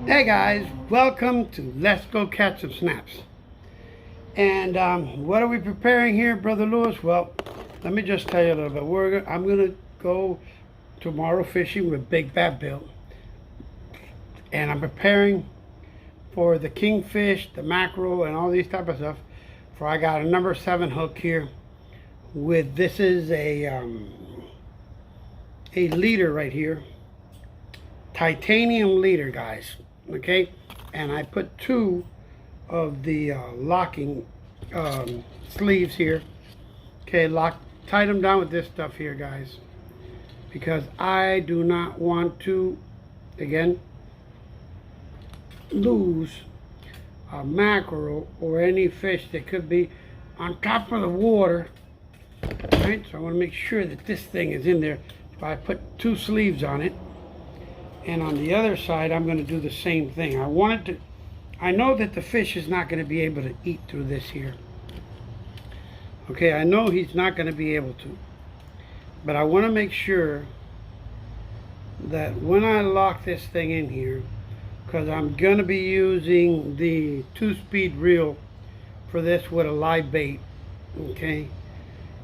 Hey guys, welcome to Let's Go Catch Some Snaps. And what are we preparing here, Brother Lewis? Well, let me just tell you a little bit. I'm gonna go tomorrow fishing with Big Bad Bill, and I'm preparing for the kingfish, the mackerel, and all these type of stuff. For I got a number 7 hook here. This is a leader right here, titanium leader, guys. Okay, and I put 2 of the locking sleeves here. Okay, tied them down with this stuff here, guys, because I do not want to, again, lose a mackerel or any fish that could be on top of the water. Right, so I want to make sure that this thing is in there. So I put 2 sleeves on it. And on the other side, I'm going to do the same thing. I know that the fish is not going to be able to eat through this here. Okay, I know he's not going to be able to. But I want to make sure that when I lock this thing in here, because I'm going to be using the 2-speed reel for this with a live bait. Okay,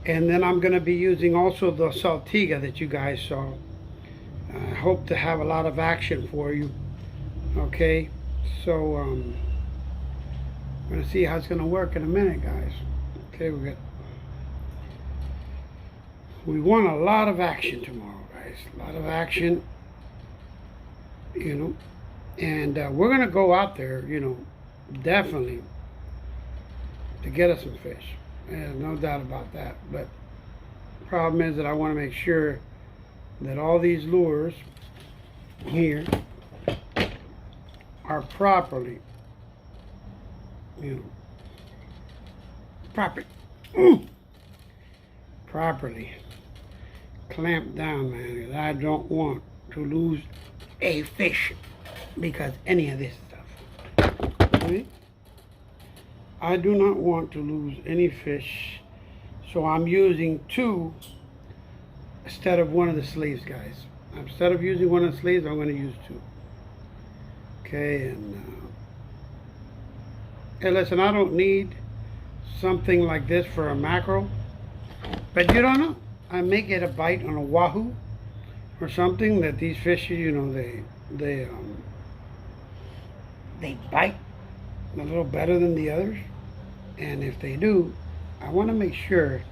and then I'm going to be using also the Saltiga that you guys saw. I hope to have a lot of action for you. Okay, so we're gonna see how it's gonna work in a minute, guys. Okay, we want a lot of action tomorrow, guys. A lot of action, you know, and we're gonna go out there, you know, definitely to get us some fish. There's no doubt about that. But the problem is that I want to make sure that all these lures here are properly, you know, properly clamped down, man, because I don't want to lose a fish because any of this stuff. Okay? I do not want to lose any fish, so I'm using 2 instead of 1 of the sleeves, guys. Instead of using 1 of the sleeves, I'm going to use 2. Okay, and hey, listen, I don't need something like this for a mackerel, but you don't know. I may get a bite on a wahoo or something that these fish, you know, they bite a little better than the others, and if they do, I want to make sure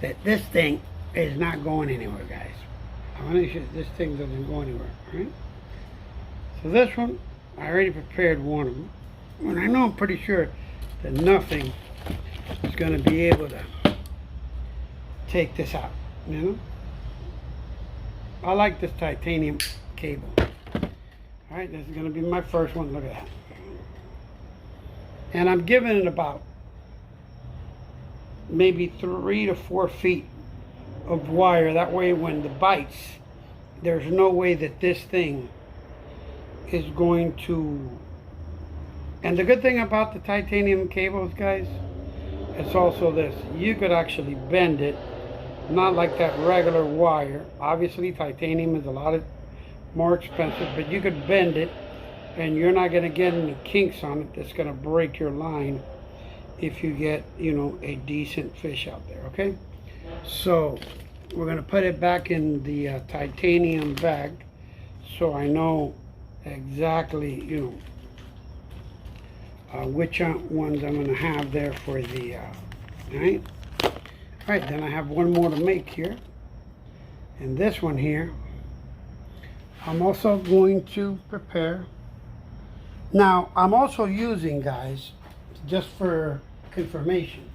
that this thing is not going anywhere, guys. I want to make sure this thing doesn't go anywhere, right? So this one, I already prepared 1 of them. And I know I'm pretty sure that nothing is going to be able to take this out, you know? I like this titanium cable. All right, this is going to be my first one. Look at that. And I'm giving it about maybe 3 to 4 feet of wire. That way when the bites, there's no way that this thing is going to. And the good thing about the titanium cables, guys, it's also this: you could actually bend it, not like that regular wire. Obviously titanium is a lot more expensive, but you could bend it and you're not going to get any kinks on it that's going to break your line if you get, you know, a decent fish out there. Okay, so we're going to put it back in the titanium bag, so I know exactly, you know, which ones I'm going to have there for the right. All right, then I have 1 more to make here, and this one here I'm also going to prepare. Now I'm also using, guys, just for information,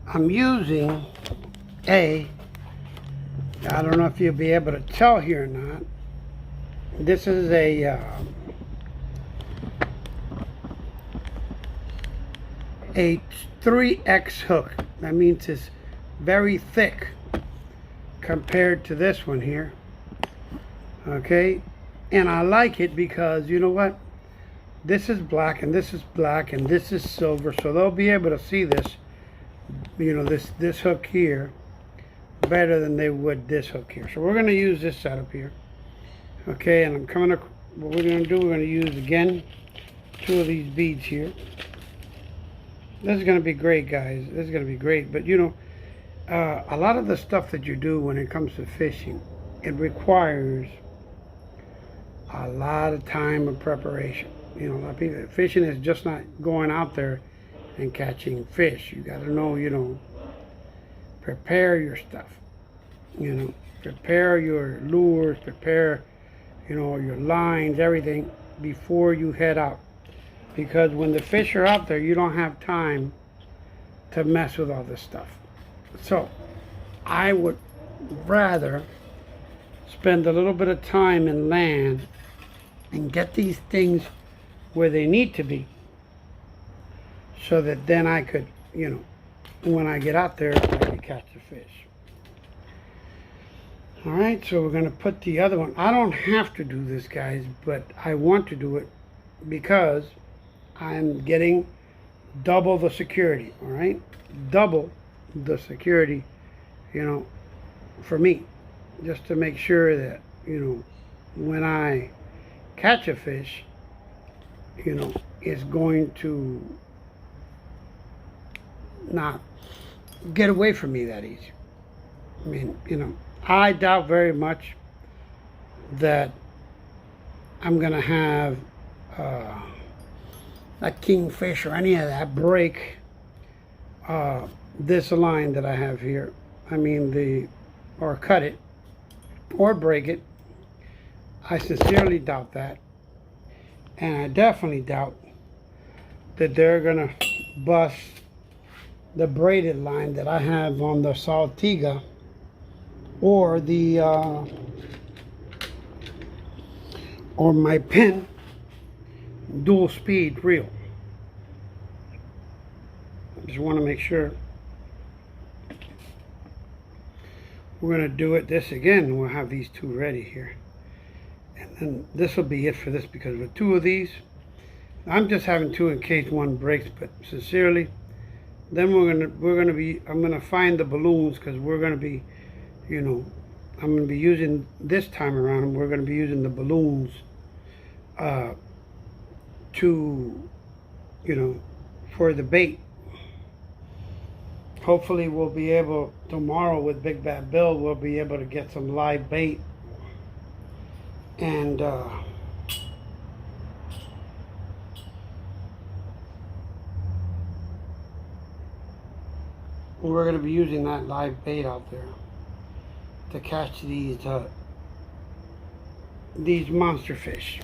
I'm using I don't know if you'll be able to tell here or not. This is a 3X hook. That means it's very thick compared to this one here. Okay, And I like it because, you know what? This is black and this is black and this is silver. So they'll be able to see this, you know, this hook here better than they would this hook here. So we're going to use this setup here. Okay, and I'm coming to, what we're going to do, we're going to use again 2 of these beads here. This is going to be great, guys. This is going to be great. But you know, a lot of the stuff that you do when it comes to fishing, it requires a lot of time of preparation. You know, a lot of people, fishing is just not going out there and catching fish. You got to know, you know, prepare your stuff. You know, prepare your lures, prepare, you know, your lines, everything before you head out. Because when the fish are out there, you don't have time to mess with all this stuff. So I would rather spend a little bit of time in land and get these things where they need to be, so that then I could, you know, when I get out there, I can catch the fish. All right, so we're going to put the other one. I don't have to do this, guys, but I want to do it because I'm getting double the security. All right, double the security, you know, for me, just to make sure that, you know, when I catch a fish, you know, it's going to not get away from me that easy. I mean, you know, I doubt very much that I'm gonna have a kingfish or any of that break this line that I have here. I mean, or cut it or break it. I sincerely doubt that. And I definitely doubt that they're gonna bust the braided line that I have on the Saltiga or the or my Penn dual speed reel. Just want to make sure. We're going to do it this again. We'll have these 2 ready here. And then this will be it for this, because with 2 of these, I'm just having 2 in case one breaks, but sincerely, then I'm gonna find the balloons, because we're gonna be, you know, I'm gonna be using this time around, we're gonna be using the balloons to, you know, for the bait. Hopefully we'll be able, tomorrow with Big Bad Bill, we'll be able to get some live bait. And we're going to be using that live bait out there to catch these monster fish.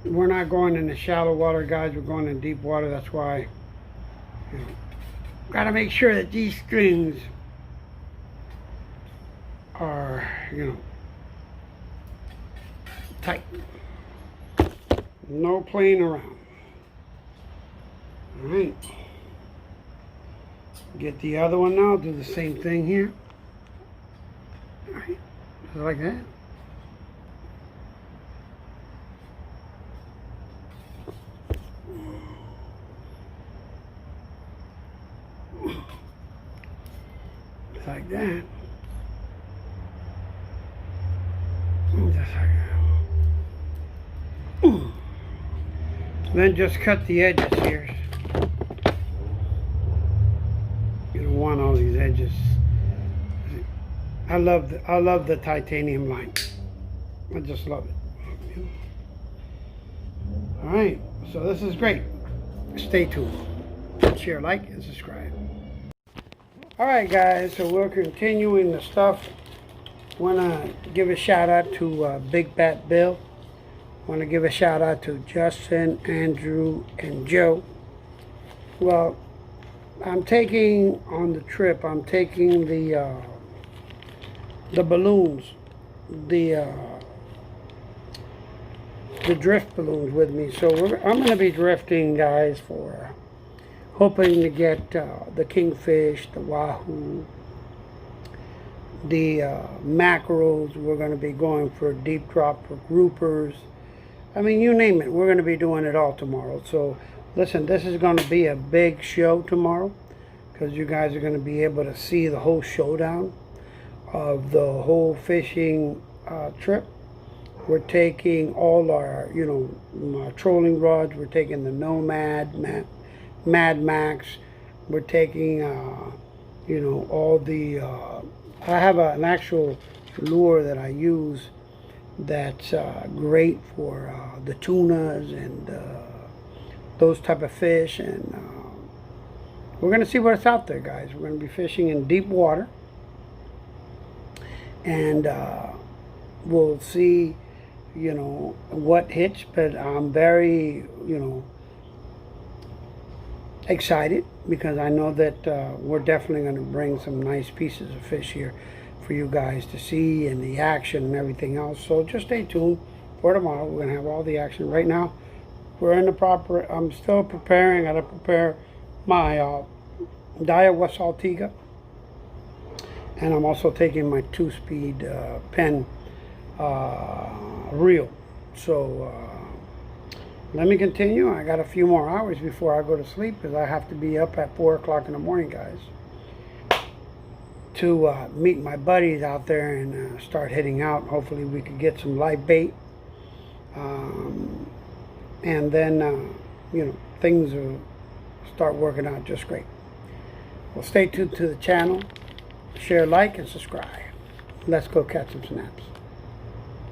We're not going in the shallow water, guys. We're going in deep water. That's why, you know, got to make sure that these strings are, you know, tight. No playing around. All right. Get the other one now. Do the same thing here. All right. Just like that. Just like that. Just like that. Then just cut the edges here. You don't want all these edges. I love the titanium line. I just love it. All right, so this is great. Stay tuned. Share, like, and subscribe. All right, guys. So we're continuing the stuff. Want to give a shout out to Big Bat Bill. Want to give a shout out to Justin, Andrew, and Joe. Well, I'm taking on the trip. I'm taking the balloons, the drift balloons with me. So I'm going to be drifting, guys, for hoping to get the kingfish, the wahoo, the mackerels. We're going to be going for deep drop for groupers. I mean, you name it. We're going to be doing it all tomorrow. So listen, this is going to be a big show tomorrow, because you guys are going to be able to see the whole showdown of the whole fishing trip. We're taking all our, trolling rods. We're taking the Nomad, Mad Max. We're taking, all the, I have an actual lure that I use that's great for the tunas and those type of fish. And we're going to see what's out there, guys. We're going to be fishing in deep water. And we'll see, what hits. But I'm very, excited, because I know that we're definitely going to bring some nice pieces of fish here for you guys to see, and the action and everything else. So just stay tuned for tomorrow. We're going to have all the action. Right now, we're in the proper, I'm still preparing. I got to prepare my Dia West Altiga. And I'm also taking my 2-speed pen reel. So let me continue. I got a few more hours before I go to sleep, because I have to be up at 4 o'clock in the morning, guys, to meet my buddies out there and start heading out. Hopefully we could get some live bait. And then, things will start working out just great. Well, stay tuned to the channel. Share, like, and subscribe. Let's go catch some snaps.